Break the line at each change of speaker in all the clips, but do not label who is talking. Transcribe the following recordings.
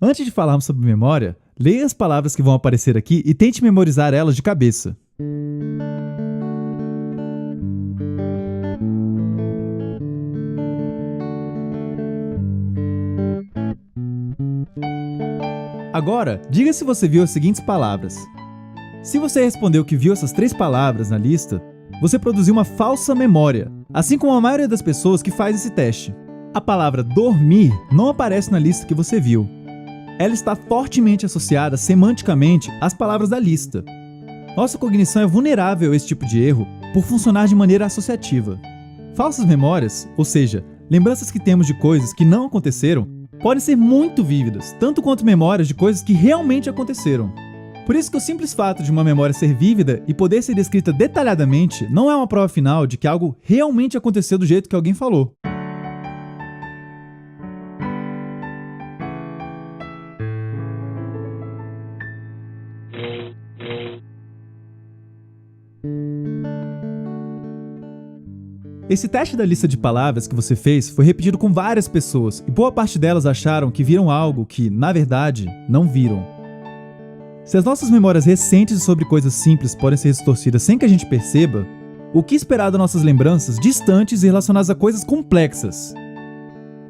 Antes de falarmos sobre memória, leia as palavras que vão aparecer aqui e tente memorizar elas de cabeça. Agora, diga se você viu as seguintes palavras. Se você respondeu que viu essas 3 palavras na lista, você produziu uma falsa memória, assim como a maioria das pessoas que faz esse teste. A palavra dormir não aparece na lista que você viu. Ela está fortemente associada semanticamente às palavras da lista. Nossa cognição é vulnerável a esse tipo de erro por funcionar de maneira associativa. Falsas memórias, ou seja, lembranças que temos de coisas que não aconteceram, podem ser muito vívidas, tanto quanto memórias de coisas que realmente aconteceram. Por isso que o simples fato de uma memória ser vívida e poder ser descrita detalhadamente não é uma prova final de que algo realmente aconteceu do jeito que alguém falou. Esse teste da lista de palavras que você fez foi repetido com várias pessoas e boa parte delas acharam que viram algo que, na verdade, não viram. Se as nossas memórias recentes sobre coisas simples podem ser distorcidas sem que a gente perceba, o que esperar das nossas lembranças distantes e relacionadas a coisas complexas?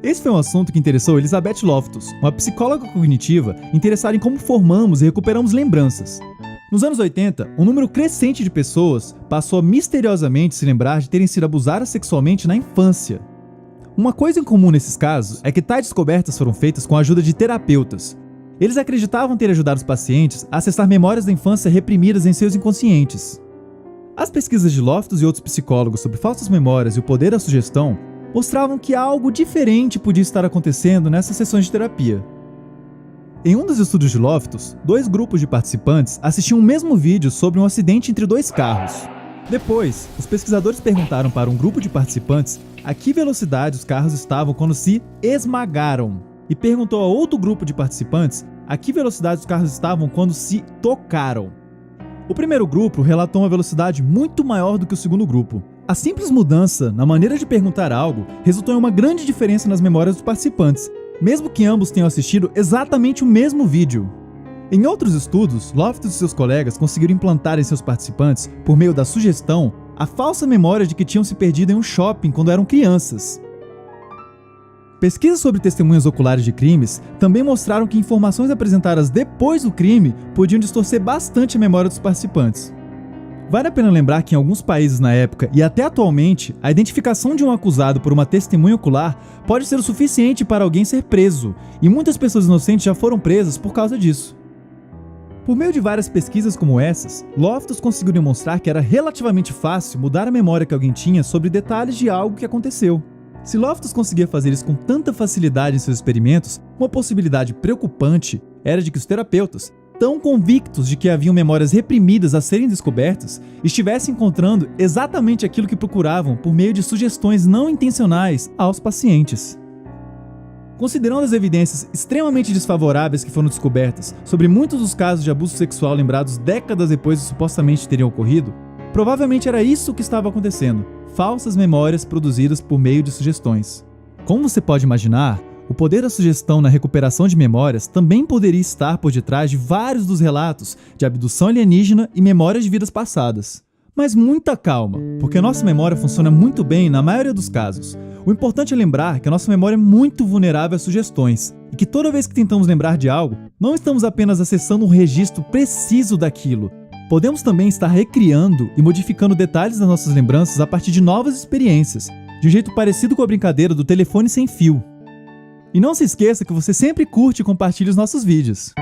Esse foi um assunto que interessou Elizabeth Loftus, uma psicóloga cognitiva interessada em como formamos e recuperamos lembranças. Nos anos 80, um número crescente de pessoas passou a misteriosamente se lembrar de terem sido abusadas sexualmente na infância. Uma coisa em comum nesses casos é que tais descobertas foram feitas com a ajuda de terapeutas. Eles acreditavam ter ajudado os pacientes a acessar memórias da infância reprimidas em seus inconscientes. As pesquisas de Loftus e outros psicólogos sobre falsas memórias e o poder da sugestão mostravam que algo diferente podia estar acontecendo nessas sessões de terapia. Em um dos estudos de Loftus, 2 grupos de participantes assistiam o mesmo vídeo sobre um acidente entre 2 carros. Depois, os pesquisadores perguntaram para um grupo de participantes a que velocidade os carros estavam quando se esmagaram, e perguntou a outro grupo de participantes a que velocidade os carros estavam quando se tocaram. O primeiro grupo relatou uma velocidade muito maior do que o segundo grupo. A simples mudança na maneira de perguntar algo resultou em uma grande diferença nas memórias dos participantes, mesmo que ambos tenham assistido exatamente o mesmo vídeo. Em outros estudos, Loftus e seus colegas conseguiram implantar em seus participantes, por meio da sugestão, a falsa memória de que tinham se perdido em um shopping quando eram crianças. Pesquisas sobre testemunhas oculares de crimes também mostraram que informações apresentadas depois do crime podiam distorcer bastante a memória dos participantes. Vale a pena lembrar que em alguns países na época e até atualmente, a identificação de um acusado por uma testemunha ocular pode ser o suficiente para alguém ser preso, e muitas pessoas inocentes já foram presas por causa disso. Por meio de várias pesquisas como essas, Loftus conseguiu demonstrar que era relativamente fácil mudar a memória que alguém tinha sobre detalhes de algo que aconteceu. Se Loftus conseguia fazer isso com tanta facilidade em seus experimentos, uma possibilidade preocupante era de que os terapeutas, tão convictos de que haviam memórias reprimidas a serem descobertas, estivessem encontrando exatamente aquilo que procuravam por meio de sugestões não intencionais aos pacientes. Considerando as evidências extremamente desfavoráveis que foram descobertas sobre muitos dos casos de abuso sexual lembrados décadas depois de supostamente terem ocorrido, provavelmente era isso que estava acontecendo, falsas memórias produzidas por meio de sugestões. Como você pode imaginar, o poder da sugestão na recuperação de memórias também poderia estar por detrás de vários dos relatos de abdução alienígena e memórias de vidas passadas. Mas muita calma, porque a nossa memória funciona muito bem na maioria dos casos. O importante é lembrar que a nossa memória é muito vulnerável a sugestões, e que toda vez que tentamos lembrar de algo, não estamos apenas acessando um registro preciso daquilo. Podemos também estar recriando e modificando detalhes das nossas lembranças a partir de novas experiências, de um jeito parecido com a brincadeira do telefone sem fio. E não se esqueça que você sempre curte e compartilha os nossos vídeos.